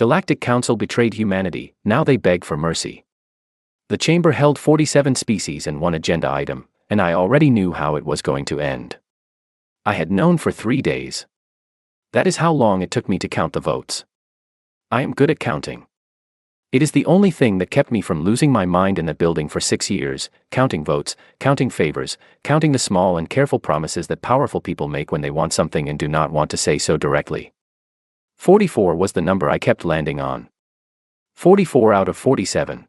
Galactic Council betrayed humanity, now they beg for mercy. The chamber held 47 species and one agenda item, and I already knew how it was going to end. I had known for 3 days. That is how long it took me to count the votes. I am good at counting. It is the only thing that kept me from losing my mind in the building for 6 years, counting votes, counting favors, counting the small and careful promises that powerful people make when they want something and do not want to say so directly. 44 was the number I kept landing on. 44 out of 47.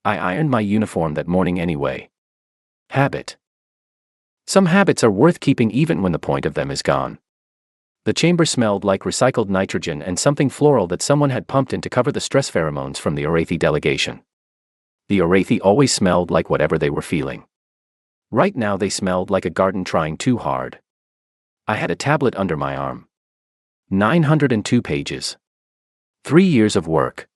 I ironed my uniform that morning anyway. Habit. Some habits are worth keeping even when the point of them is gone. The chamber smelled like recycled nitrogen and something floral that someone had pumped in to cover the stress pheromones from the Arathi delegation. The Arathi always smelled like whatever they were feeling. Right now they smelled like a garden trying too hard. I had a tablet under my arm. 902 pages. 3 years of work.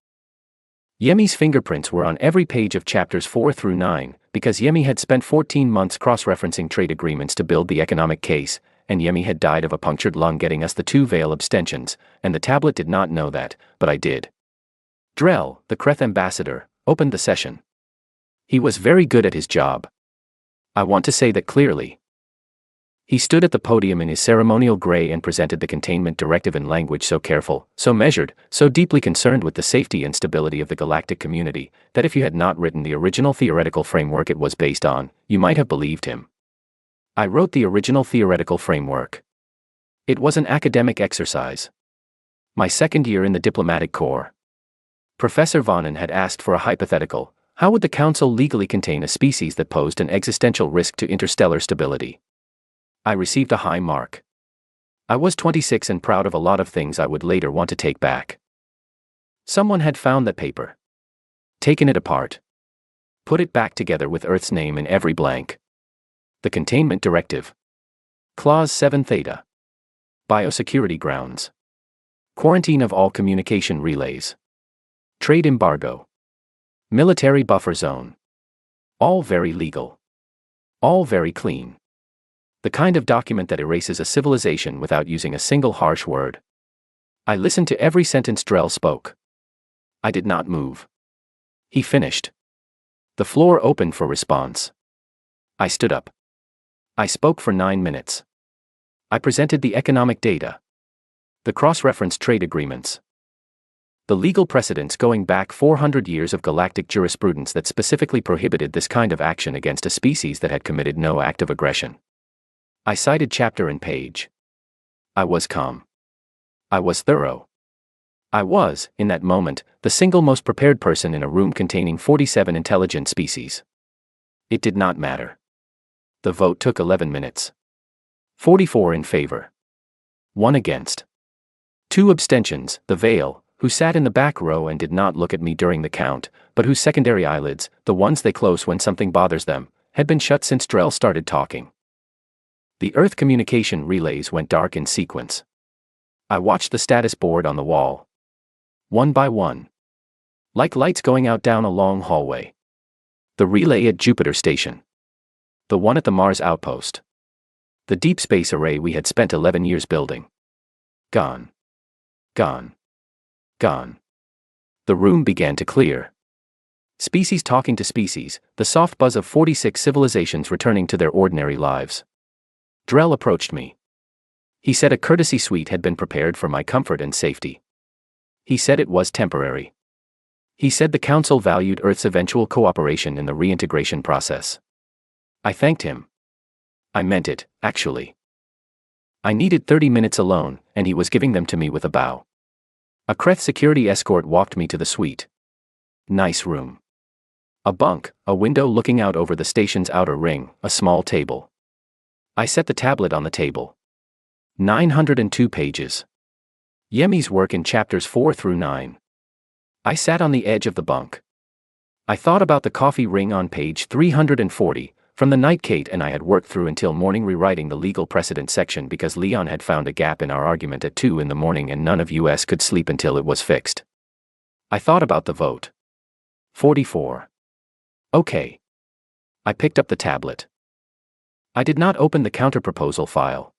Yemi's fingerprints were on every page of chapters 4 through 9, because Yemi had spent 14 months cross-referencing trade agreements to build the economic case, and Yemi had died of a punctured lung getting us the 2 veil abstentions, and the tablet did not know that, but I did. Drell, the Kreth ambassador, opened the session. He was very good at his job. I want to say that clearly. He stood at the podium in his ceremonial gray and presented the containment directive in language so careful, so measured, so deeply concerned with the safety and stability of the galactic community, that if you had not written the original theoretical framework it was based on, you might have believed him. I wrote the original theoretical framework. It was an academic exercise. My second year in the diplomatic corps. Professor Vonnen had asked for a hypothetical: how would the council legally contain a species that posed an existential risk to interstellar stability? I received a high mark. I was 26 and proud of a lot of things I would later want to take back. Someone had found that paper. Taken it apart. Put it back together with Earth's name in every blank. The Containment Directive. Clause 7 Theta. Biosecurity grounds. Quarantine of all communication relays. Trade embargo. Military buffer zone. All very legal. All very clean. The kind of document that erases a civilization without using a single harsh word. I listened to every sentence Drell spoke. I did not move. He finished. The floor opened for response. I stood up. I spoke for 9 minutes. I presented the economic data. The cross-reference trade agreements. The legal precedents going back 400 years of galactic jurisprudence that specifically prohibited this kind of action against a species that had committed no act of aggression. I cited chapter and page. I was calm. I was thorough. I was, in that moment, the single most prepared person in a room containing 47 intelligent species. It did not matter. The vote took 11 minutes. 44 in favor. 1 against. 2 abstentions, the Veil, who sat in the back row and did not look at me during the count, but whose secondary eyelids, the ones they close when something bothers them, had been shut since Drell started talking. The Earth communication relays went dark in sequence. I watched the status board on the wall. One by one. Like lights going out down a long hallway. The relay at Jupiter Station. The one at the Mars outpost. The deep space array we had spent 11 years building. Gone. Gone. Gone. The room began to clear. Species talking to species, the soft buzz of 46 civilizations returning to their ordinary lives. Drell approached me. He said a courtesy suite had been prepared for my comfort and safety. He said it was temporary. He said the Council valued Earth's eventual cooperation in the reintegration process. I thanked him. I meant it, actually. I needed 30 minutes alone, and he was giving them to me with a bow. A Kreth security escort walked me to the suite. Nice room. A bunk, a window looking out over the station's outer ring, a small table. I set the tablet on the table. 902 pages. Yemi's work in chapters 4 through 9. I sat on the edge of the bunk. I thought about the coffee ring on page 340, from the night Kate and I had worked through until morning rewriting the legal precedent section because Leon had found a gap in our argument at 2 in the morning and none of us could sleep until it was fixed. I thought about the vote. 44. Okay. I picked up the tablet. I did not open the counterproposal file.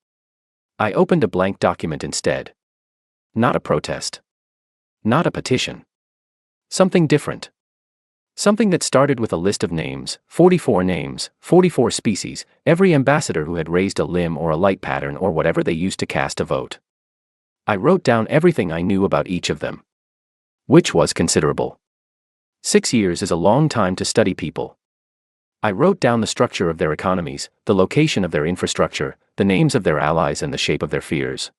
I opened a blank document instead. Not a protest. Not a petition. Something different. Something that started with a list of names, 44 species, every ambassador who had raised a limb or a light pattern or whatever they used to cast a vote. I wrote down everything I knew about each of them. Which was considerable. 6 years is a long time to study people. I wrote down the structure of their economies, the location of their infrastructure, the names of their allies and the shape of their fears.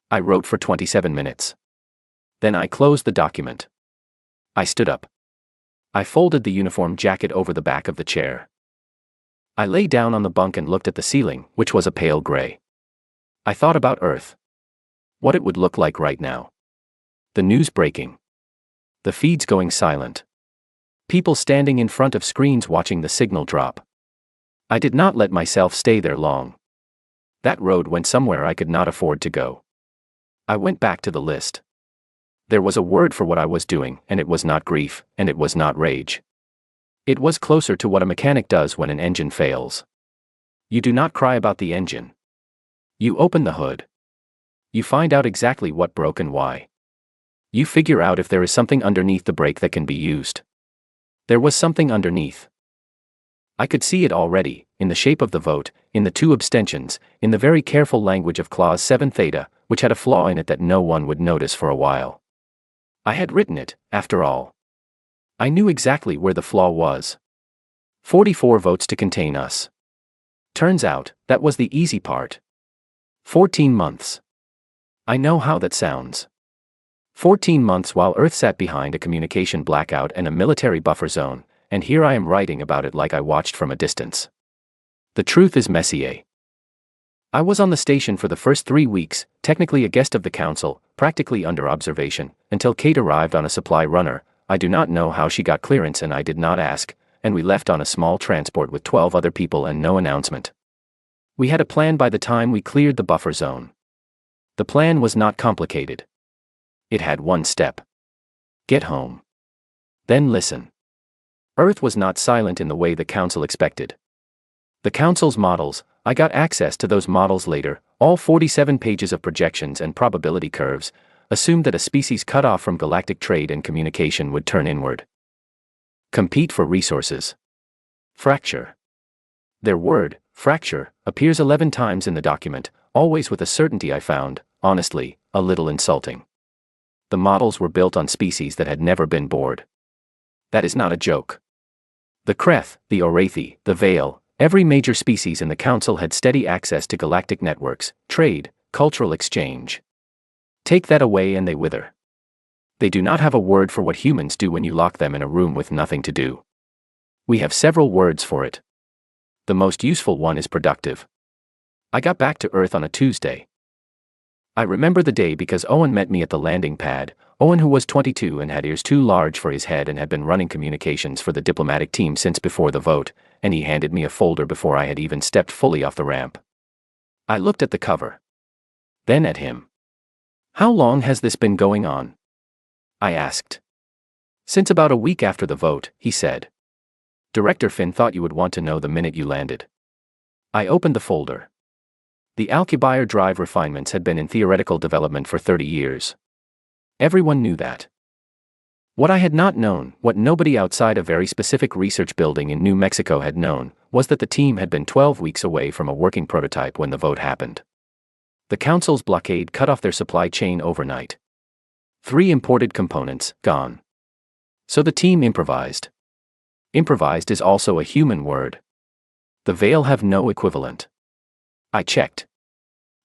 I wrote for 27 minutes. Then I closed the document. I stood up. I folded the uniform jacket over the back of the chair. I lay down on the bunk and looked at the ceiling, which was a pale gray. I thought about Earth. What it would look like right now. The news breaking. The feeds going silent. People standing in front of screens watching the signal drop. I did not let myself stay there long. That road went somewhere I could not afford to go. I went back to the list. There was a word for what I was doing, and it was not grief, and it was not rage. It was closer to what a mechanic does when an engine fails. You do not cry about the engine. You open the hood. You find out exactly what broke and why. You figure out if there is something underneath the brake that can be used. There was something underneath. I could see it already, in the shape of the vote, in the 2 abstentions, in the very careful language of Clause 7 Theta, which had a flaw in it that no one would notice for a while. I had written it, after all. I knew exactly where the flaw was. 44 votes to contain us. Turns out, that was the easy part. 14 months. I know how that sounds. 14 months while Earth sat behind a communication blackout and a military buffer zone, and here I am writing about it like I watched from a distance. The truth is Messier. I was on the station for the first 3 weeks, technically a guest of the council, practically under observation, until Kate arrived on a supply runner. I do not know how she got clearance and I did not ask, and we left on a small transport with 12 other people and no announcement. We had a plan by the time we cleared the buffer zone. The plan was not complicated. It had one step. Get home. Then listen. Earth was not silent in the way the council expected. The council's models, I got access to those models later, all 47 pages of projections and probability curves, assumed that a species cut off from galactic trade and communication would turn inward. Compete for resources. Fracture. Their word, fracture, appears 11 times in the document, always with a certainty I found, honestly, a little insulting. The models were built on species that had never been bored. That is not a joke. The Kreth, the Orathi, the Vale, every major species in the council had steady access to galactic networks, trade, cultural exchange. Take that away and they wither. They do not have a word for what humans do when you lock them in a room with nothing to do. We have several words for it. The most useful one is productive. I got back to Earth on a Tuesday. I remember the day because Owen met me at the landing pad, Owen who was 22 and had ears too large for his head and had been running communications for the diplomatic team since before the vote, and he handed me a folder before I had even stepped fully off the ramp. I looked at the cover. Then at him. How long has this been going on? I asked. Since about a week after the vote, he said. Director Finn thought you would want to know the minute you landed. I opened the folder. The Alcubierre drive refinements had been in theoretical development for 30 years. Everyone knew that. What I had not known, what nobody outside a very specific research building in New Mexico had known, was that the team had been 12 weeks away from a working prototype when the vote happened. The council's blockade cut off their supply chain overnight. 3 imported components, gone. So the team improvised. Improvised is also a human word. The Vale have no equivalent. I checked.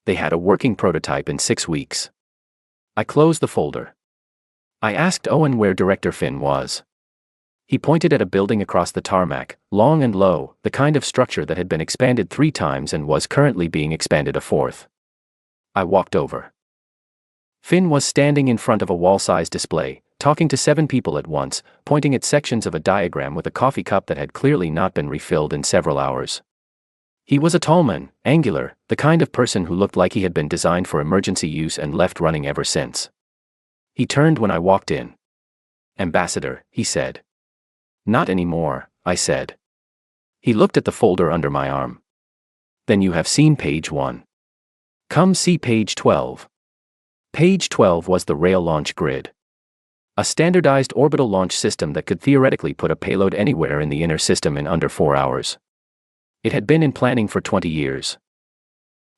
They had a working prototype in 6 weeks. I closed the folder. I asked Owen where Director Finn was. He pointed at a building across the tarmac, long and low, the kind of structure that had been expanded 3 times and was currently being expanded a 4th. I walked over. Finn was standing in front of a wall-sized display, talking to 7 people at once, pointing at sections of a diagram with a coffee cup that had clearly not been refilled in several hours. He was a tall man, angular, the kind of person who looked like he had been designed for emergency use and left running ever since. He turned when I walked in. Ambassador, he said. Not anymore, I said. He looked at the folder under my arm. Then you have seen page 1. Come see page 12. Page 12 was the rail launch grid. A standardized orbital launch system that could theoretically put a payload anywhere in the inner system in under 4 hours. It had been in planning for 20 years.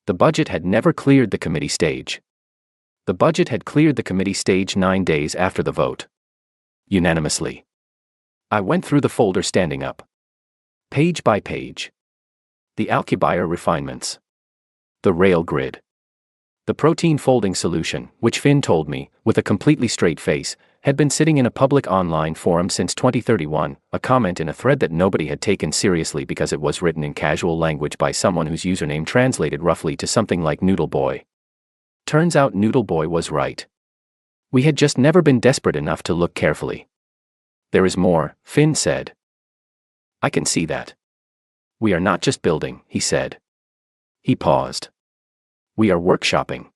The budget had never cleared the committee stage. The budget had cleared the committee stage 9 days after the vote. Unanimously. I went through the folder standing up. Page by page. The Alkebuyer refinements. The rail grid. The protein folding solution, which Finn told me, with a completely straight face, had been sitting in a public online forum since 2031, a comment in a thread that nobody had taken seriously because it was written in casual language by someone whose username translated roughly to something like Noodle Boy. Turns out Noodle Boy was right. We had just never been desperate enough to look carefully. There is more, Finn said. I can see that. We are not just building, he said. He paused. We are workshopping.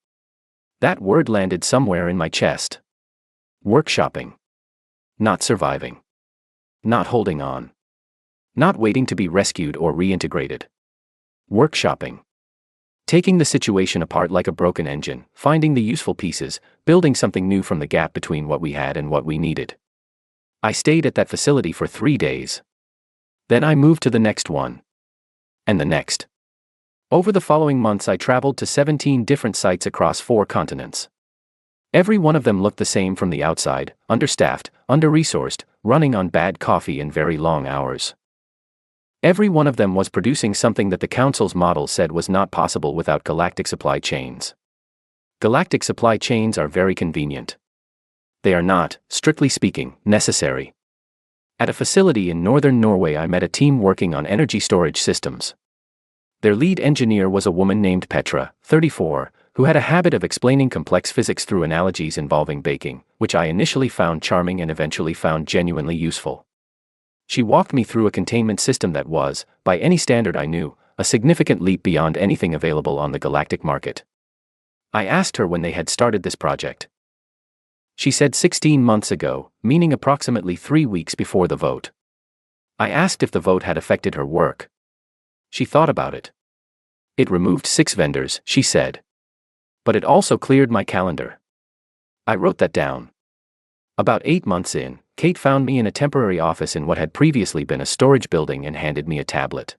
That word landed somewhere in my chest. Workshopping. Not surviving. Not holding on. Not waiting to be rescued or reintegrated. Workshopping. Taking the situation apart like a broken engine, finding the useful pieces, building something new from the gap between what we had and what we needed. I stayed at that facility for 3 days. Then I moved to the next one. And the next. Over the following months I traveled to 17 different sites across 4 continents. Every one of them looked the same from the outside, understaffed, under-resourced, running on bad coffee and very long hours. Every one of them was producing something that the Council's model said was not possible without galactic supply chains. Galactic supply chains are very convenient. They are not, strictly speaking, necessary. At a facility in northern Norway I met a team working on energy storage systems. Their lead engineer was a woman named Petra, 34, who had a habit of explaining complex physics through analogies involving baking, which I initially found charming and eventually found genuinely useful. She walked me through a containment system that was, by any standard I knew, a significant leap beyond anything available on the galactic market. I asked her when they had started this project. She said 16 months ago, meaning approximately 3 weeks before the vote. I asked if the vote had affected her work. She thought about it. It removed 6 vendors, she said. But it also cleared my calendar. I wrote that down. About 8 months in, Kate found me in a temporary office in what had previously been a storage building and handed me a tablet.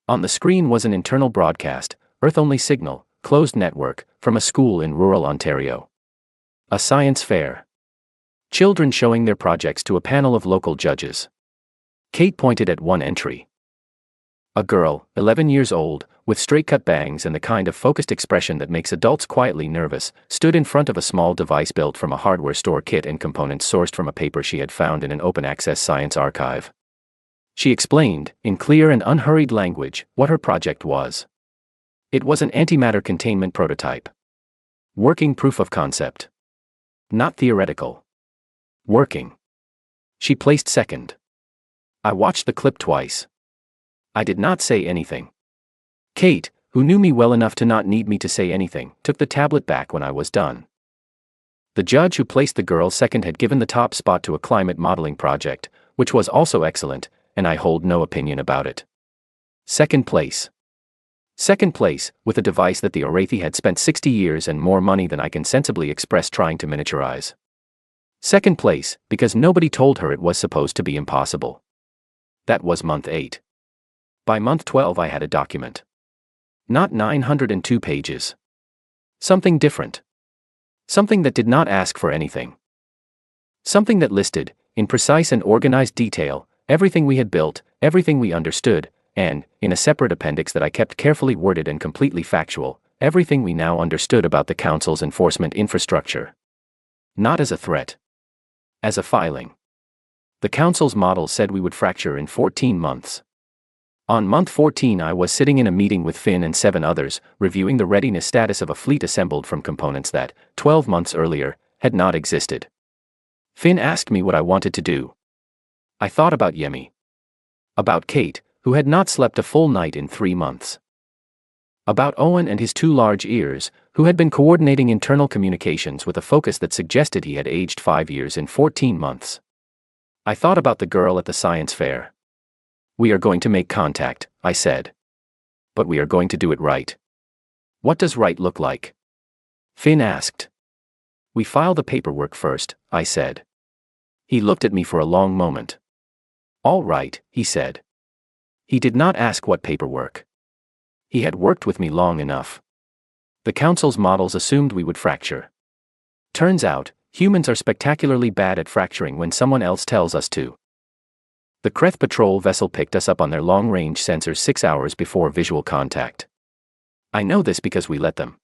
On the screen was an internal broadcast, Earth-only signal, closed network, from a school in rural Ontario. A science fair. Children showing their projects to a panel of local judges. Kate pointed at one entry. A girl, 11 years old, with straight-cut bangs and the kind of focused expression that makes adults quietly nervous, stood in front of a small device built from a hardware store kit and components sourced from a paper she had found in an open-access science archive. She explained, in clear and unhurried language, what her project was. It was an antimatter containment prototype. Working proof of concept. Not theoretical. Working. She placed second. I watched the clip twice. I did not say anything. Kate, who knew me well enough to not need me to say anything, took the tablet back when I was done. The judge who placed the girl second had given the top spot to a climate modeling project, which was also excellent, and I hold no opinion about it. Second place. Second place, with a device that the Orathi had spent 60 years and more money than I can sensibly express trying to miniaturize. Second place, because nobody told her it was supposed to be impossible. That was month 8. By month 12 I had a document. Not 902 pages. Something different. Something that did not ask for anything. Something that listed, in precise and organized detail, everything we had built, everything we understood, and, in a separate appendix that I kept carefully worded and completely factual, everything we now understood about the Council's enforcement infrastructure. Not as a threat. As a filing. The Council's model said we would fracture in 14 months. On month 14 I was sitting in a meeting with Finn and 7 others, reviewing the readiness status of a fleet assembled from components that, 12 months earlier, had not existed. Finn asked me what I wanted to do. I thought about Yemi. About Kate, who had not slept a full night in 3 months. About Owen and his 2 large ears, who had been coordinating internal communications with a focus that suggested he had aged 5 years in 14 months. I thought about the girl at the science fair. We are going to make contact, I said. But we are going to do it right. What does right look like? Finn asked. We file the paperwork first, I said. He looked at me for a long moment. All right, he said. He did not ask what paperwork. He had worked with me long enough. The council's models assumed we would fracture. Turns out, humans are spectacularly bad at fracturing when someone else tells us to. The Kreth patrol vessel picked us up on their long-range sensors 6 hours before visual contact. I know this because we let them.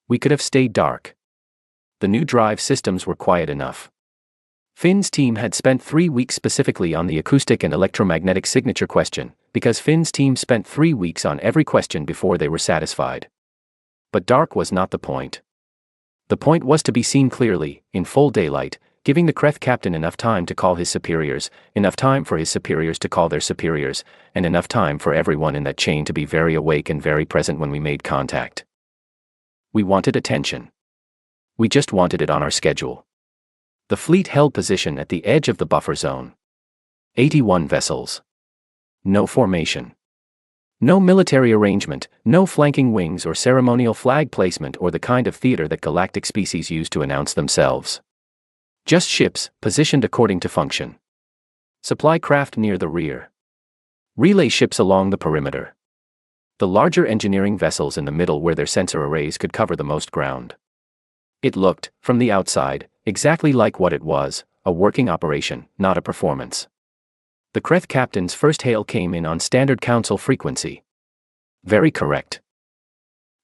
We could have stayed dark. The new drive systems were quiet enough. Finn's team had spent 3 weeks specifically on the acoustic and electromagnetic signature question, because Finn's team spent 3 weeks on every question before they were satisfied. But dark was not the point. The point was to be seen clearly, in full daylight, giving the Kreth captain enough time to call his superiors, enough time for his superiors to call their superiors, and enough time for everyone in that chain to be very awake and very present when we made contact. We wanted attention. We just wanted it on our schedule. The fleet held position at the edge of the buffer zone. 81 vessels. No formation. No military arrangement, no flanking wings or ceremonial flag placement or the kind of theater that galactic species use to announce themselves. Just ships, positioned according to function. Supply craft near the rear. Relay ships along the perimeter. The larger engineering vessels in the middle where their sensor arrays could cover the most ground. It looked, from the outside, exactly like what it was, a working operation, not a performance. The Kreth captain's first hail came in on standard council frequency. Very correct.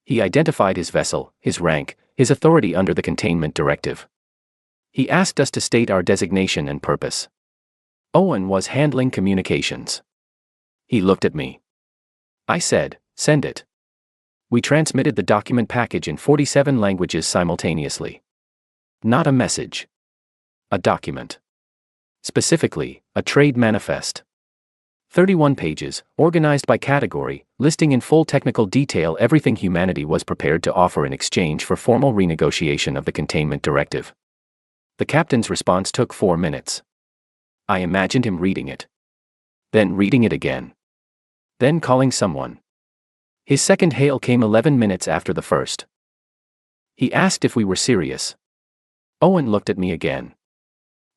He identified his vessel, his rank, his authority under the containment directive. He asked us to state our designation and purpose. Owen was handling communications. He looked at me. I said, "Send it." We transmitted the document package in 47 languages simultaneously. Not a message. A document. Specifically, a trade manifest. 31 pages, organized by category, listing in full technical detail everything humanity was prepared to offer in exchange for formal renegotiation of the containment directive. The captain's response took 4 minutes. I imagined him reading it. Then reading it again. Then calling someone. His second hail came 11 minutes after the first. He asked if we were serious. Owen looked at me again.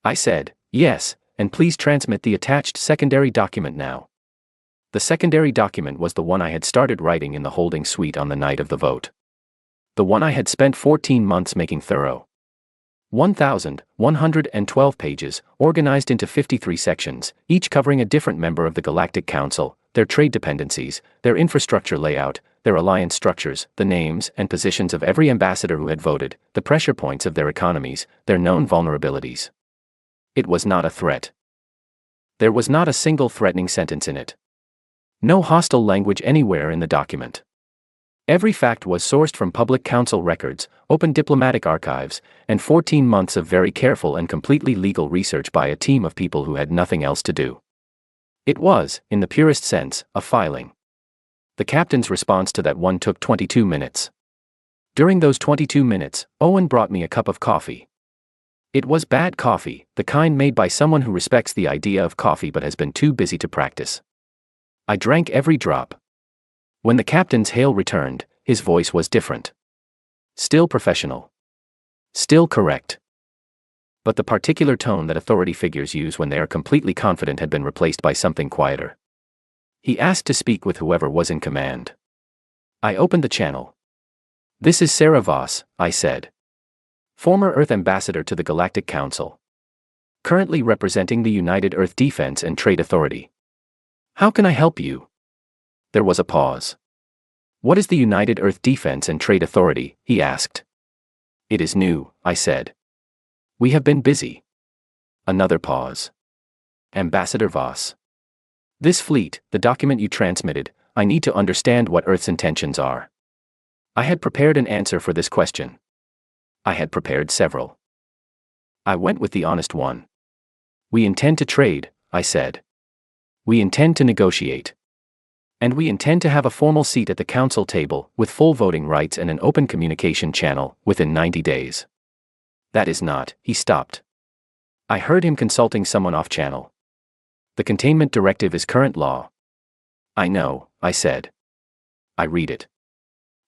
I said, "Yes, and please transmit the attached secondary document now." The secondary document was the one I had started writing in the holding suite on the night of the vote. The one I had spent 14 months making thorough. 1,112 pages, organized into 53 sections, each covering a different member of the Galactic Council, their trade dependencies, their infrastructure layout, their alliance structures, the names and positions of every ambassador who had voted, the pressure points of their economies, their known vulnerabilities. It was not a threat. There was not a single threatening sentence in it. No hostile language anywhere in the document. Every fact was sourced from public council records, open diplomatic archives, and 14 months of very careful and completely legal research by a team of people who had nothing else to do. It was, in the purest sense, a filing. The captain's response to that one took 22 minutes. During those 22 minutes, Owen brought me a cup of coffee. It was bad coffee, the kind made by someone who respects the idea of coffee but has been too busy to practice. I drank every drop. When the captain's hail returned, his voice was different. Still professional. Still correct. But the particular tone that authority figures use when they are completely confident had been replaced by something quieter. He asked to speak with whoever was in command. I opened the channel. "This is Sarah Voss," I said. "Former Earth ambassador to the Galactic Council. Currently representing the United Earth Defense and Trade Authority. How can I help you?" There was a pause. "What is the United Earth Defense and Trade Authority?" he asked. "It is new," I said. "We have been busy." Another pause. "Ambassador Voss. This fleet, the document you transmitted, I need to understand what Earth's intentions are." I had prepared an answer for this question. I had prepared several. I went with the honest one. "We intend to trade," I said. "We intend to negotiate. And we intend to have a formal seat at the council table, with full voting rights and an open communication channel, within 90 days. That is not," he stopped. I heard him consulting someone off-channel. "The containment directive is current law." "I know," I said. "I read it.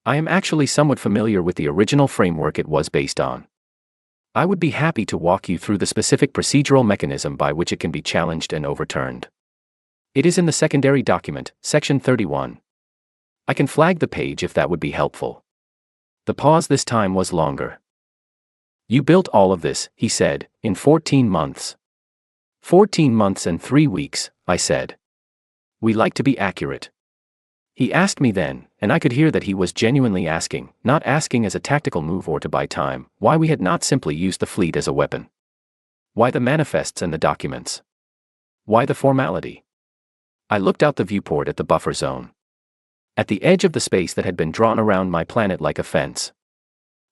I am actually somewhat familiar with the original framework it was based on." I would be happy to walk you through the specific procedural mechanism by which it can be challenged and overturned. It is in the secondary document, section 31. I can flag the page if that would be helpful. The pause this time was longer. You built all of this, he said, in 14 months. 14 months and 3 weeks, I said. We like to be accurate. He asked me then, and I could hear that he was genuinely asking, not asking as a tactical move or to buy time, why we had not simply used the fleet as a weapon. Why the manifests and the documents? Why the formality? I looked out the viewport at the buffer zone. At the edge of the space that had been drawn around my planet like a fence.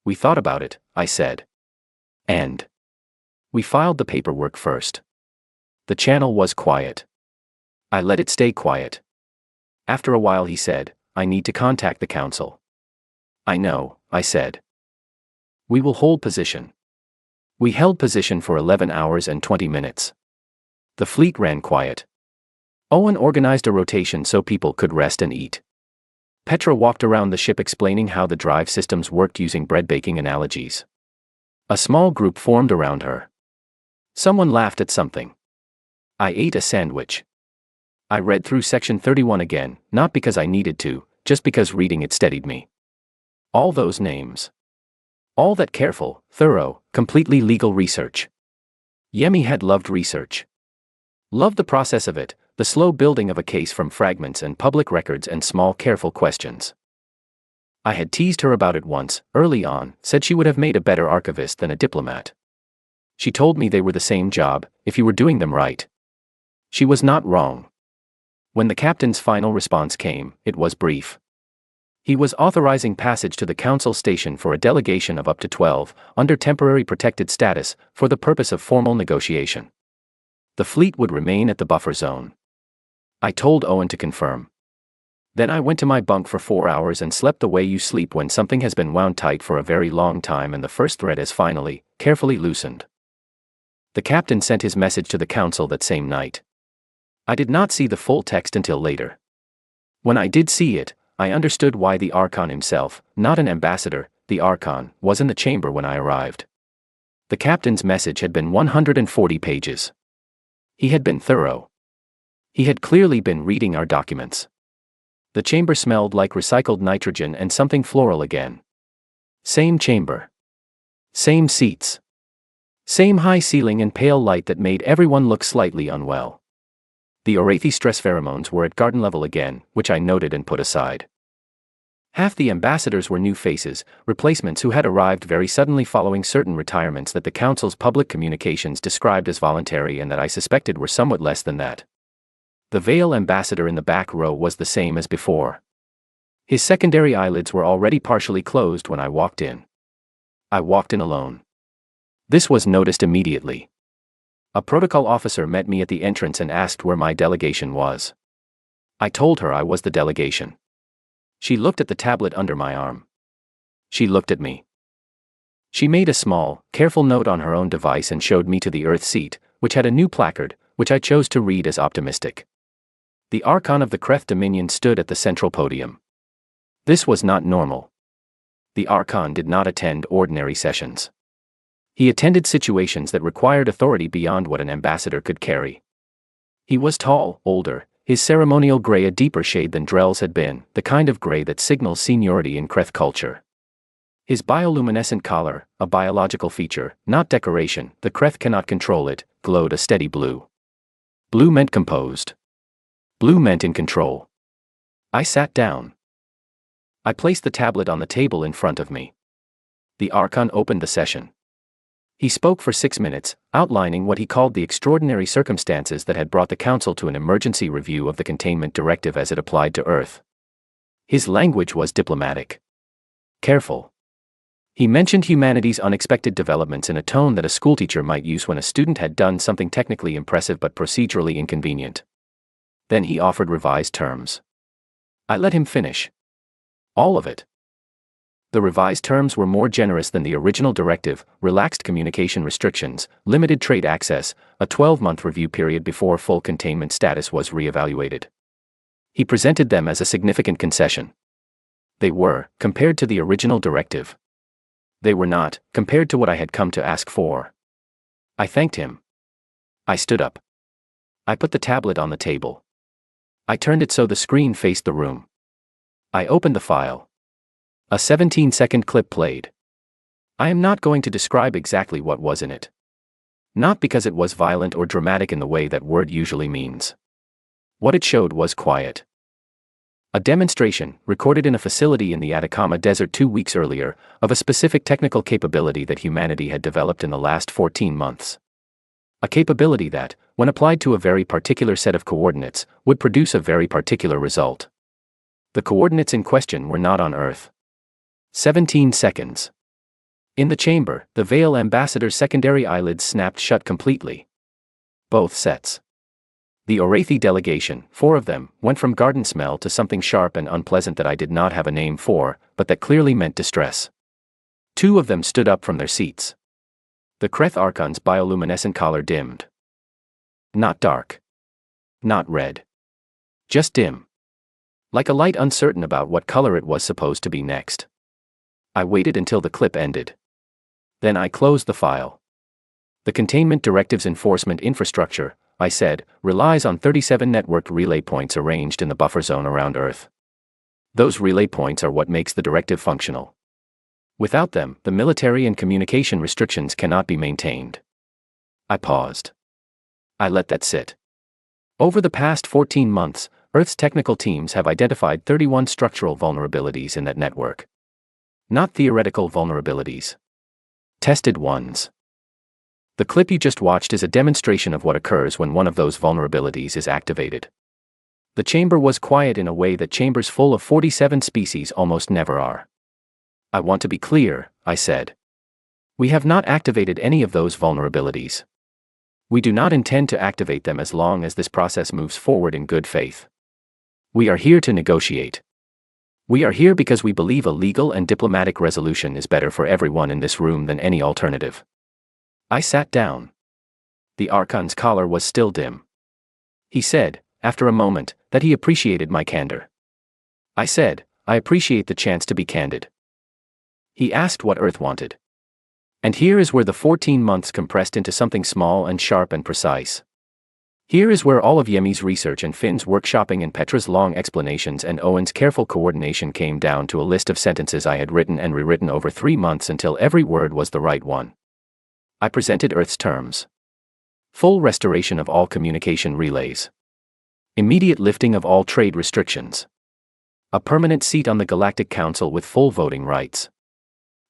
We thought about it, I said. And we filed the paperwork first. The channel was quiet. I let it stay quiet. After a while he said, I need to contact the council. I know, I said. We will hold position. We held position for 11 hours and 20 minutes. The fleet ran quiet. Owen organized a rotation so people could rest and eat. Petra walked around the ship explaining how the drive systems worked using bread baking analogies. A small group formed around her. Someone laughed at something. I ate a sandwich. I read through section 31 again, not because I needed to, just because reading it steadied me. All those names. All that careful, thorough, completely legal research. Yemi had loved research. Loved the process of it, the slow building of a case from fragments and public records and small careful questions. I had teased her about it once, early on, said she would have made a better archivist than a diplomat. She told me they were the same job, if you were doing them right. She was not wrong. When the captain's final response came, it was brief. He was authorizing passage to the council station for a delegation of up to 12, under temporary protected status, for the purpose of formal negotiation. The fleet would remain at the buffer zone. I told Owen to confirm. Then I went to my bunk for 4 hours and slept the way you sleep when something has been wound tight for a very long time and the first thread is finally, carefully loosened. The captain sent his message to the council that same night. I did not see the full text until later. When I did see it, I understood why the Archon himself, not an ambassador, the Archon, was in the chamber when I arrived. The captain's message had been 140 pages. He had been thorough. He had clearly been reading our documents. The chamber smelled like recycled nitrogen and something floral again. Same chamber. Same seats. Same high ceiling and pale light that made everyone look slightly unwell. The Orathi stress pheromones were at garden level again, which I noted and put aside. Half the ambassadors were new faces, replacements who had arrived very suddenly following certain retirements that the council's public communications described as voluntary and that I suspected were somewhat less than that. The Vale ambassador in the back row was the same as before. His secondary eyelids were already partially closed when I walked in. I walked in alone. This was noticed immediately. A protocol officer met me at the entrance and asked where my delegation was. I told her I was the delegation. She looked at the tablet under my arm. She looked at me. She made a small, careful note on her own device and showed me to the Earth seat, which had a new placard, which I chose to read as optimistic. The Archon of the Kreth Dominion stood at the central podium. This was not normal. The Archon did not attend ordinary sessions. He attended situations that required authority beyond what an ambassador could carry. He was tall, older, his ceremonial gray a deeper shade than Drell's had been, the kind of gray that signals seniority in Kreth culture. His bioluminescent collar, a biological feature, not decoration, the Kreth cannot control it, glowed a steady blue. Blue meant composed. Blue meant in control. I sat down. I placed the tablet on the table in front of me. The Archon opened the session. He spoke for 6 minutes, outlining what he called the extraordinary circumstances that had brought the Council to an emergency review of the containment directive as it applied to Earth. His language was diplomatic. Careful. He mentioned humanity's unexpected developments in a tone that a schoolteacher might use when a student had done something technically impressive but procedurally inconvenient. Then he offered revised terms. I let him finish. All of it. The revised terms were more generous than the original directive, relaxed communication restrictions, limited trade access, a 12-month review period before full containment status was re-evaluated. He presented them as a significant concession. They were, compared to the original directive. They were not, compared to what I had come to ask for. I thanked him. I stood up. I put the tablet on the table. I turned it so the screen faced the room. I opened the file. A 17-second clip played. I am not going to describe exactly what was in it. Not because it was violent or dramatic in the way that word usually means. What it showed was quiet. A demonstration, recorded in a facility in the Atacama Desert 2 weeks earlier, of a specific technical capability that humanity had developed in the last 14 months. A capability that, when applied to a very particular set of coordinates, would produce a very particular result. The coordinates in question were not on Earth. 17 seconds. In the chamber, the Veil ambassador's secondary eyelids snapped shut completely. Both sets. The Orathi delegation, 4 of them, went from garden smell to something sharp and unpleasant that I did not have a name for, but that clearly meant distress. 2 of them stood up from their seats. The Kreth Archon's bioluminescent collar dimmed. Not dark. Not red. Just dim. Like a light uncertain about what color it was supposed to be next. I waited until the clip ended. Then I closed the file. The Containment Directive's enforcement infrastructure, I said, relies on 37 networked relay points arranged in the buffer zone around Earth. Those relay points are what makes the directive functional. Without them, the military and communication restrictions cannot be maintained. I paused. I let that sit. Over the past 14 months, Earth's technical teams have identified 31 structural vulnerabilities in that network. Not theoretical vulnerabilities. Tested ones. The clip you just watched is a demonstration of what occurs when one of those vulnerabilities is activated. The chamber was quiet in a way that chambers full of 47 species almost never are. I want to be clear, I said. We have not activated any of those vulnerabilities. We do not intend to activate them as long as this process moves forward in good faith. We are here to negotiate. We are here because we believe a legal and diplomatic resolution is better for everyone in this room than any alternative. I sat down. The Archon's collar was still dim. He said, after a moment, that he appreciated my candor. I said, I appreciate the chance to be candid. He asked what Earth wanted. And here is where the 14 months compressed into something small and sharp and precise. Here is where all of Yemi's research and Finn's workshopping and Petra's long explanations and Owen's careful coordination came down to a list of sentences I had written and rewritten over 3 months until every word was the right one. I presented Earth's terms. Full restoration of all communication relays. Immediate lifting of all trade restrictions. A permanent seat on the Galactic Council with full voting rights.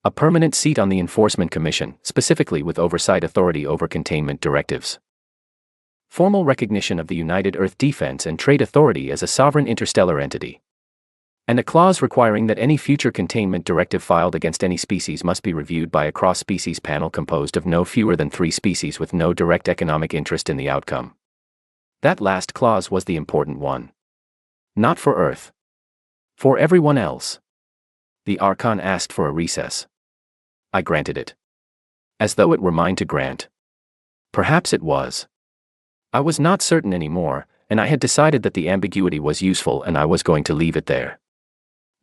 A permanent seat on the Enforcement Commission, specifically with oversight authority over containment directives. Formal recognition of the United Earth Defense and Trade Authority as a sovereign interstellar entity. And a clause requiring that any future containment directive filed against any species must be reviewed by a cross-species panel composed of no fewer than 3 species with no direct economic interest in the outcome. That last clause was the important one. Not for Earth. For everyone else. The Archon asked for a recess. I granted it. As though it were mine to grant. Perhaps it was. I was not certain anymore, and I had decided that the ambiguity was useful and I was going to leave it there.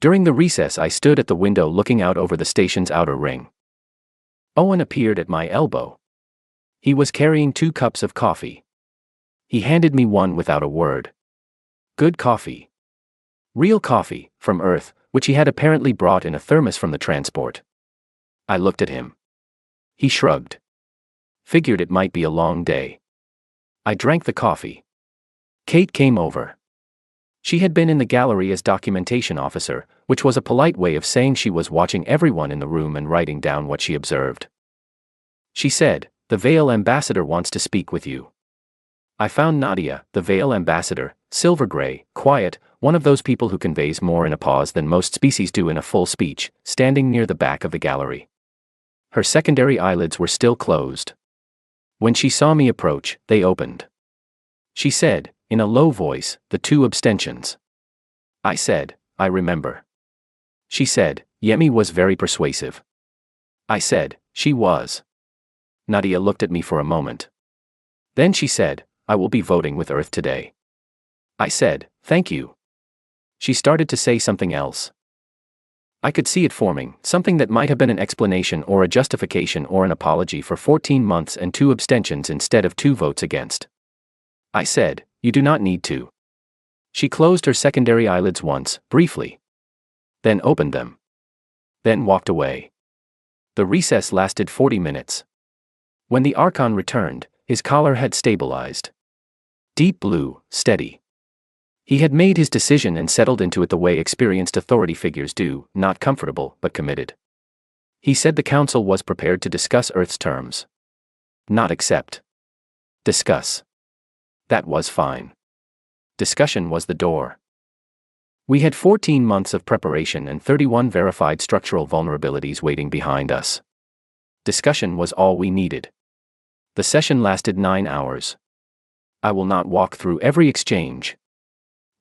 During the recess I stood at the window looking out over the station's outer ring. Owen appeared at my elbow. He was carrying 2 cups of coffee. He handed me one without a word. Good coffee. Real coffee, from Earth, which he had apparently brought in a thermos from the transport. I looked at him. He shrugged. Figured it might be a long day. I drank the coffee. Kate came over. She had been in the gallery as documentation officer, which was a polite way of saying she was watching everyone in the room and writing down what she observed. She said, "The Veil ambassador wants to speak with you." I found Nadia, the Veil ambassador, silver gray, quiet, one of those people who conveys more in a pause than most species do in a full speech, standing near the back of the gallery. Her secondary eyelids were still closed. When she saw me approach, they opened. She said, in a low voice, "The 2 abstentions." I said, "I remember." She said, "Yemi was very persuasive." I said, "She was." Nadia looked at me for a moment. Then she said, "I will be voting with Earth today." I said, "Thank you." She started to say something else. I could see it forming, something that might have been an explanation or a justification or an apology for 14 months and 2 abstentions instead of 2 votes against. I said, "You do not need to." She closed her secondary eyelids once, briefly. Then opened them. Then walked away. The recess lasted 40 minutes. When the Archon returned, his collar had stabilized. Deep blue, steady. He had made his decision and settled into it the way experienced authority figures do, not comfortable, but committed. He said the council was prepared to discuss Earth's terms. Not accept. Discuss. That was fine. Discussion was the door. We had 14 months of preparation and 31 verified structural vulnerabilities waiting behind us. Discussion was all we needed. The session lasted 9 hours. I will not walk through every exchange.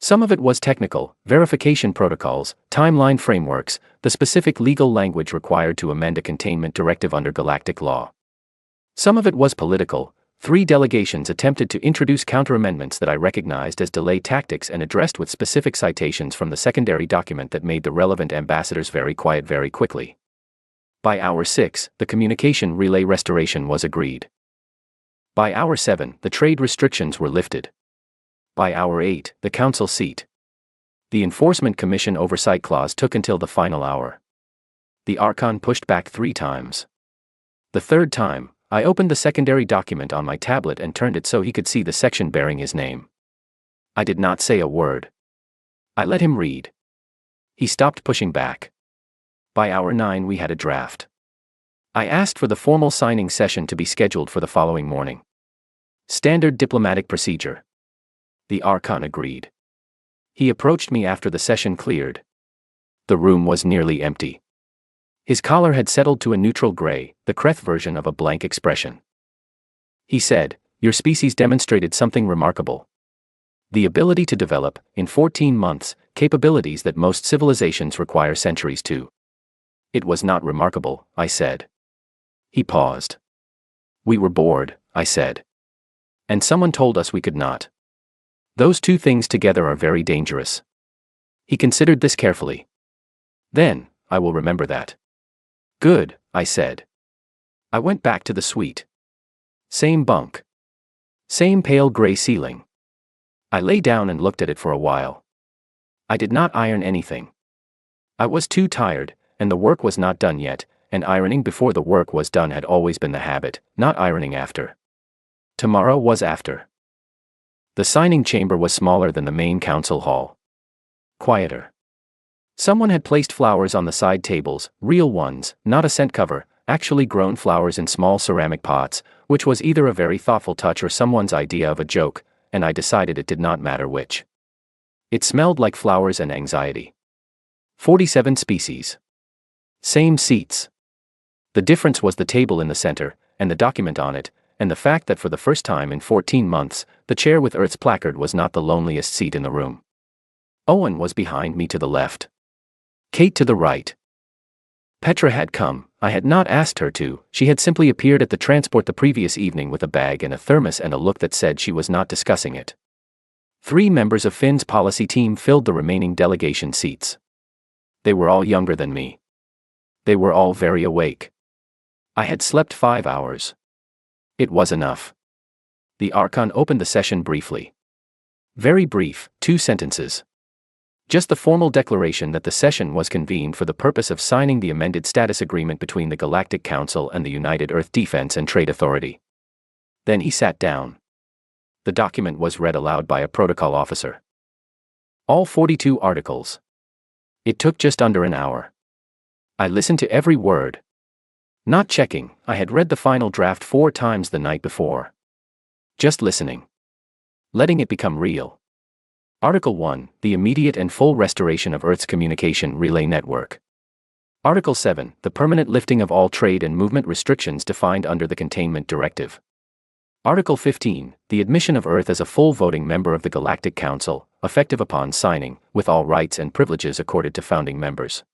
Some of it was technical, verification protocols, timeline frameworks, the specific legal language required to amend a containment directive under Galactic law. Some of it was political. 3 delegations attempted to introduce counter-amendments that I recognized as delay tactics and addressed with specific citations from the secondary document that made the relevant ambassadors very quiet very quickly. By hour 6, the communication relay restoration was agreed. By hour 7, the trade restrictions were lifted. By hour 8, the council seat. The Enforcement Commission oversight clause took until the final hour. The Archon pushed back 3 times. The 3rd time, I opened the secondary document on my tablet and turned it so he could see the section bearing his name. I did not say a word. I let him read. He stopped pushing back. By hour 9 we had a draft. I asked for the formal signing session to be scheduled for the following morning. Standard diplomatic procedure. The Archon agreed. He approached me after the session cleared. The room was nearly empty. His collar had settled to a neutral gray, the Kreth version of a blank expression. He said, "Your species demonstrated something remarkable. The ability to develop, in 14 months, capabilities that most civilizations require centuries to." It was not remarkable, I said. He paused. "We were bored," I said. "And someone told us we could not. Those 2 things together are very dangerous." He considered this carefully. "Then, I will remember that." "Good," I said. I went back to the suite. Same bunk. Same pale gray ceiling. I lay down and looked at it for a while. I did not iron anything. I was too tired, and the work was not done yet, and ironing before the work was done had always been the habit, not ironing after. Tomorrow was after. The signing chamber was smaller than the main council hall. Quieter. Someone had placed flowers on the side tables, real ones, not a scent cover, actually grown flowers in small ceramic pots, which was either a very thoughtful touch or someone's idea of a joke, and I decided it did not matter which. It smelled like flowers and anxiety. 47 species. Same seats. The difference was the table in the center, and the document on it, and the fact that for the first time in 14 months, the chair with Earth's placard was not the loneliest seat in the room. Owen was behind me to the left. Kate to the right. Petra had come. I had not asked her to. She had simply appeared at the transport the previous evening with a bag and a thermos and a look that said she was not discussing it. 3 members of Finn's policy team filled the remaining delegation seats. They were all younger than me. They were all very awake. I had slept 5 hours. It was enough. The Archon opened the session briefly. Very brief, 2 sentences. Just the formal declaration that the session was convened for the purpose of signing the amended status agreement between the Galactic Council and the United Earth Defense and Trade Authority. Then he sat down. The document was read aloud by a protocol officer. All 42 articles. It took just under an hour. I listened to every word. Not checking, I had read the final draft 4 times the night before. Just listening. Letting it become real. Article 1, the immediate and full restoration of Earth's communication relay network. Article 7, the permanent lifting of all trade and movement restrictions defined under the Containment Directive. Article 15, the admission of Earth as a full voting member of the Galactic Council, effective upon signing, with all rights and privileges accorded to founding members.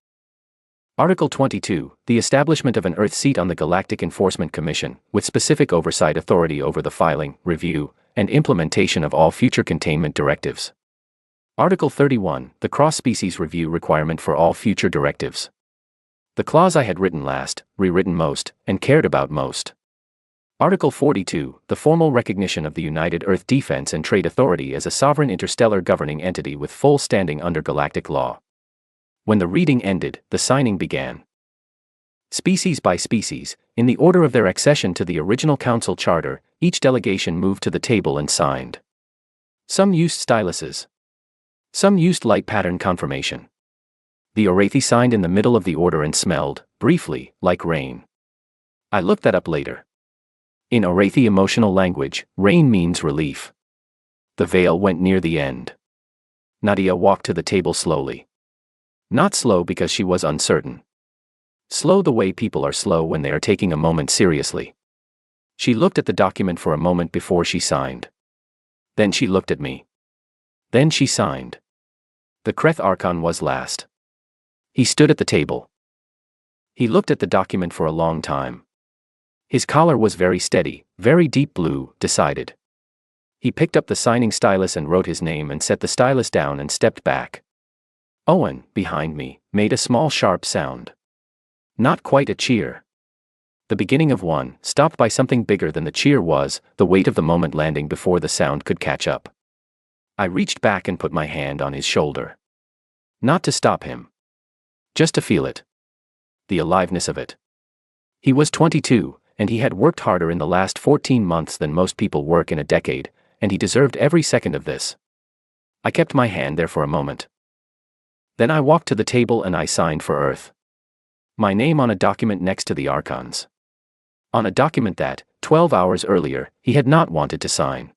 Article 22, the establishment of an Earth seat on the Galactic Enforcement Commission, with specific oversight authority over the filing, review, and implementation of all future containment directives. Article 31, the cross-species review requirement for all future directives. The clause I had written last, rewritten most, and cared about most. Article 42, the formal recognition of the United Earth Defense and Trade Authority as a sovereign interstellar governing entity with full standing under galactic law. When the reading ended, the signing began. Species by species, in the order of their accession to the original Council Charter, each delegation moved to the table and signed. Some used styluses. Some used light pattern confirmation. The Orathi signed in the middle of the order and smelled, briefly, like rain. I looked that up later. In Orathi emotional language, rain means relief. The veil went near the end. Nadia walked to the table slowly. Not slow because she was uncertain. Slow the way people are slow when they are taking a moment seriously. She looked at the document for a moment before she signed. Then she looked at me. Then she signed. The Kreth Archon was last. He stood at the table. He looked at the document for a long time. His collar was very steady, very deep blue, decided. He picked up the signing stylus and wrote his name and set the stylus down and stepped back. Owen, behind me, made a small sharp sound. Not quite a cheer. The beginning of one, stopped by something bigger than the cheer was, the weight of the moment landing before the sound could catch up. I reached back and put my hand on his shoulder. Not to stop him. Just to feel it. The aliveness of it. He was 22, and he had worked harder in the last 14 months than most people work in a decade, and he deserved every second of this. I kept my hand there for a moment. Then I walked to the table and I signed for Earth. My name on a document next to the Archons. On a document that, 12 hours earlier, he had not wanted to sign.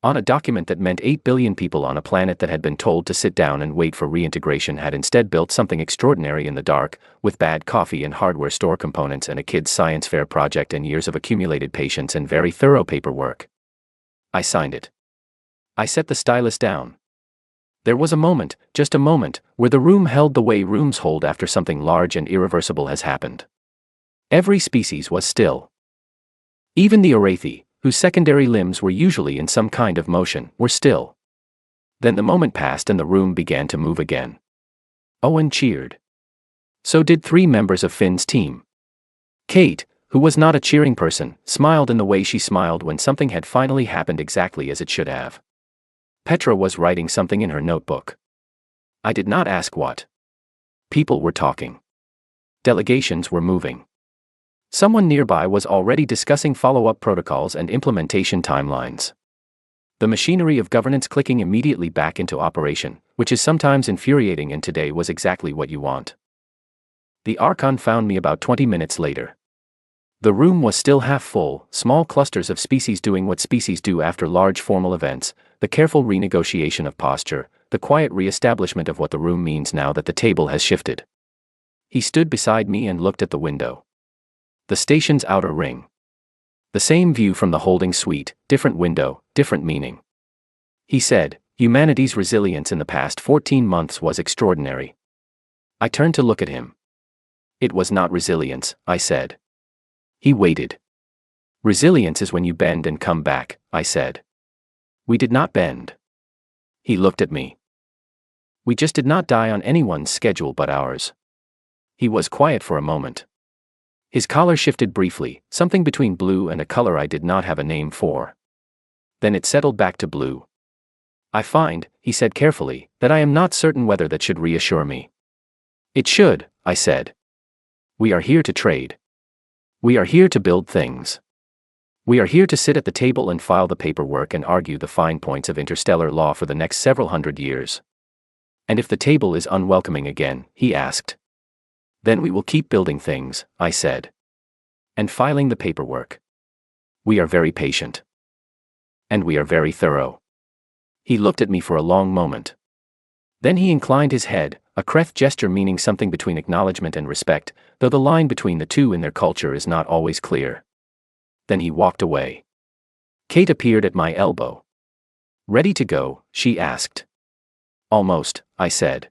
On a document that meant 8 billion people on a planet that had been told to sit down and wait for reintegration had instead built something extraordinary in the dark, with bad coffee and hardware store components and a kid's science fair project and years of accumulated patience and very thorough paperwork. I signed it. I set the stylus down. There was a moment, just a moment, where the room held the way rooms hold after something large and irreversible has happened. Every species was still. Even the Orathi, whose secondary limbs were usually in some kind of motion, were still. Then the moment passed and the room began to move again. Owen cheered. So did 3 members of Finn's team. Kate, who was not a cheering person, smiled in the way she smiled when something had finally happened exactly as it should have. Petra was writing something in her notebook. I did not ask what. People were talking. Delegations were moving. Someone nearby was already discussing follow-up protocols and implementation timelines. The machinery of governance clicking immediately back into operation, which is sometimes infuriating and today was exactly what you want. The Archon found me about 20 minutes later. The room was still half full, small clusters of species doing what species do after large formal events, the careful renegotiation of posture, the quiet re-establishment of what the room means now that the table has shifted. He stood beside me and looked at the window. The station's outer ring. The same view from the holding suite, different window, different meaning. He said, humanity's resilience in the past 14 months was extraordinary. I turned to look at him. It was not resilience, I said. He waited. Resilience is when you bend and come back, I said. We did not bend. He looked at me. We just did not die on anyone's schedule but ours. He was quiet for a moment. His collar shifted briefly, something between blue and a color I did not have a name for. Then it settled back to blue. I find, he said carefully, that I am not certain whether that should reassure me. It should, I said. We are here to trade. We are here to build things. We are here to sit at the table and file the paperwork and argue the fine points of interstellar law for the next several hundred years. And if the table is unwelcoming again, he asked. Then we will keep building things, I said. And filing the paperwork. We are very patient. And we are very thorough. He looked at me for a long moment. Then he inclined his head, a Kreth gesture meaning something between acknowledgement and respect, though the line between the two in their culture is not always clear. Then he walked away. Kate appeared at my elbow. Ready to go, she asked. Almost, I said.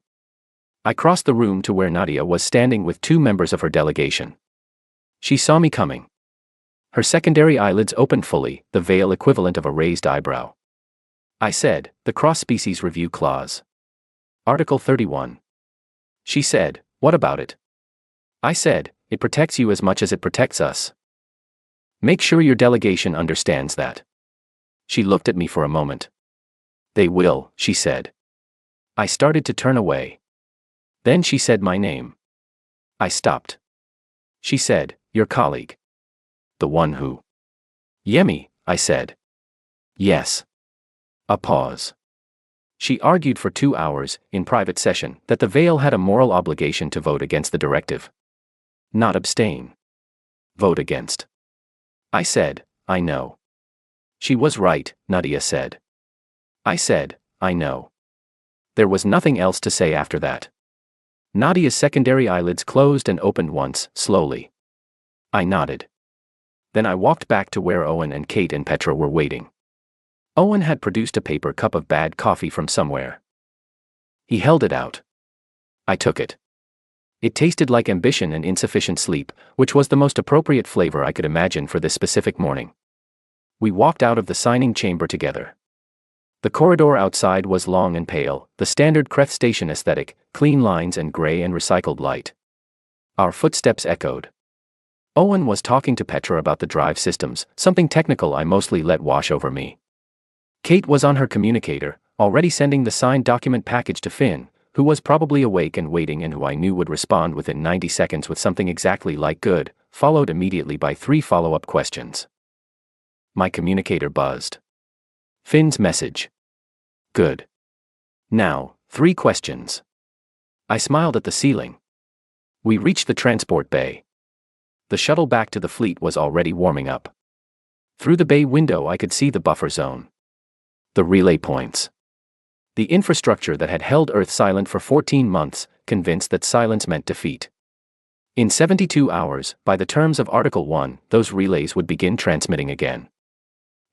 I crossed the room to where Nadia was standing with 2 members of her delegation. She saw me coming. Her secondary eyelids opened fully, the veil equivalent of a raised eyebrow. I said, the cross-species review clause. Article 31. She said, what about it? I said, "It protects you as much as it protects us. Make sure your delegation understands that." She looked at me for a moment. "They will," she said. I started to turn away. Then she said my name. I stopped. She said, "Your colleague. The one who—" "Yemi," I said. "Yes." A pause. She argued for 2 hours, in private session, that the Vale had a moral obligation to vote against the directive. Not abstain. Vote against. I said, "I know." "She was right," Nadia said. I said, "I know." There was nothing else to say after that. Nadia's secondary eyelids closed and opened once, slowly. I nodded. Then I walked back to where Owen and Kate and Petra were waiting. Owen had produced a paper cup of bad coffee from somewhere. He held it out. I took it. It tasted like ambition and insufficient sleep, which was the most appropriate flavor I could imagine for this specific morning. We walked out of the signing chamber together. The corridor outside was long and pale, the standard Creth station aesthetic, clean lines and gray and recycled light. Our footsteps echoed. Owen was talking to Petra about the drive systems, something technical I mostly let wash over me. Kate was on her communicator, already sending the signed document package to Finn, who was probably awake and waiting and who I knew would respond within 90 seconds with something exactly like good, followed immediately by 3 follow-up questions. My communicator buzzed. Finn's message. Good. Now, 3 questions. I smiled at the ceiling. We reached the transport bay. The shuttle back to the fleet was already warming up. Through the bay window I could see the buffer zone. The relay points. The infrastructure that had held Earth silent for 14 months, convinced that silence meant defeat. In 72 hours, by the terms of Article 1, those relays would begin transmitting again.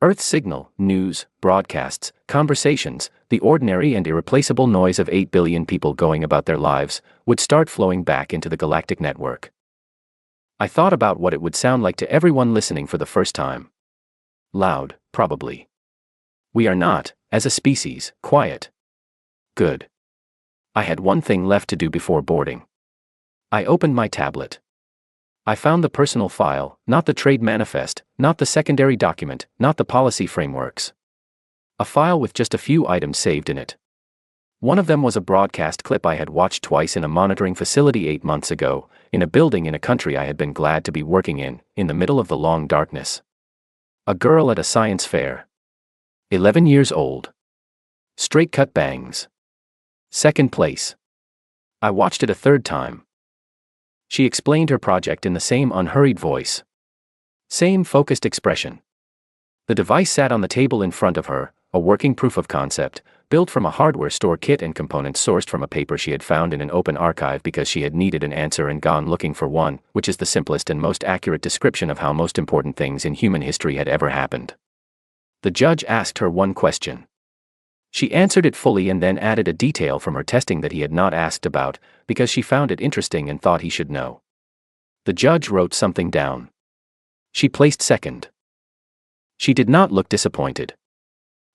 Earth's signal, news, broadcasts, conversations, the ordinary and irreplaceable noise of 8 billion people going about their lives, would start flowing back into the galactic network. I thought about what it would sound like to everyone listening for the first time. Loud, probably. We are not, as a species, quiet. Good. I had one thing left to do before boarding. I opened my tablet. I found the personal file, not the trade manifest, not the secondary document, not the policy frameworks. A file with just a few items saved in it. One of them was a broadcast clip I had watched twice in a monitoring facility 8 months ago, in a building in a country I had been glad to be working in the middle of the long darkness. A girl at a science fair. 11 years old. Straight cut bangs. Second place. I watched it a third time. She explained her project in the same unhurried voice. Same focused expression. The device sat on the table in front of her, a working proof of concept, built from a hardware store kit and components sourced from a paper she had found in an open archive because she had needed an answer and gone looking for one, which is the simplest and most accurate description of how most important things in human history had ever happened. The judge asked her one question. She answered it fully and then added a detail from her testing that he had not asked about, because she found it interesting and thought he should know. The judge wrote something down. She placed second. She did not look disappointed.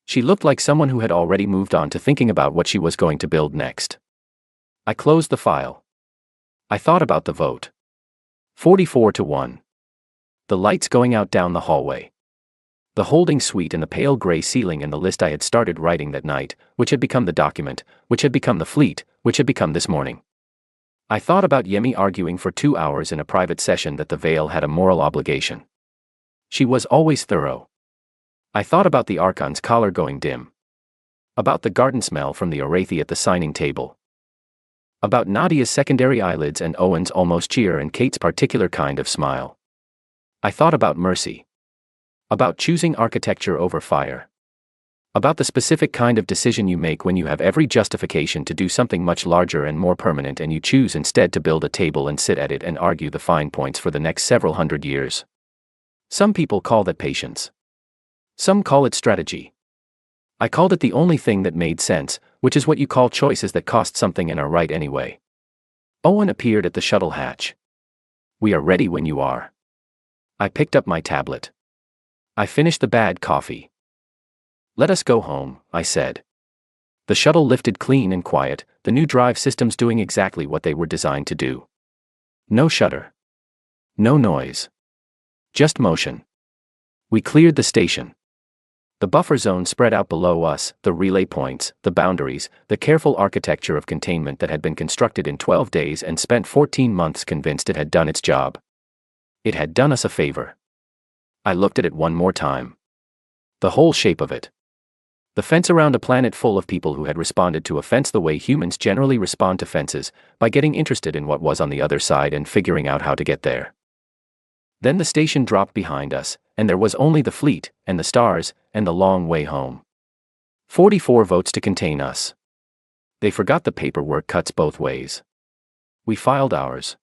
She looked like someone who had already moved on to thinking about what she was going to build next. I closed the file. I thought about the vote. 44-1. The lights going out down the hallway. The holding suite and the pale gray ceiling and the list I had started writing that night, which had become the document, which had become the fleet, which had become this morning. I thought about Yemi arguing for 2 hours in a private session that the Vale had a moral obligation. She was always thorough. I thought about the Archon's collar going dim. About the garden smell from the Arathi at the signing table. About Nadia's secondary eyelids and Owen's almost cheer and Kate's particular kind of smile. I thought about mercy. About choosing architecture over fire. About the specific kind of decision you make when you have every justification to do something much larger and more permanent and you choose instead to build a table and sit at it and argue the fine points for the next several hundred years. Some people call that patience. Some call it strategy. I called it the only thing that made sense, which is what you call choices that cost something and are right anyway. Owen appeared at the shuttle hatch. We are ready when you are. I picked up my tablet. I finished the bad coffee. Let us go home, I said. The shuttle lifted clean and quiet, the new drive systems doing exactly what they were designed to do. No shudder. No noise. Just motion. We cleared the station. The buffer zone spread out below us, the relay points, the boundaries, the careful architecture of containment that had been constructed in 12 days and spent 14 months convinced it had done its job. It had done us a favor. I looked at it one more time. The whole shape of it. The fence around a planet full of people who had responded to a fence the way humans generally respond to fences, by getting interested in what was on the other side and figuring out how to get there. Then the station dropped behind us, and there was only the fleet, and the stars, and the long way home. 44 votes to contain us. They forgot the paperwork cuts both ways. We filed ours.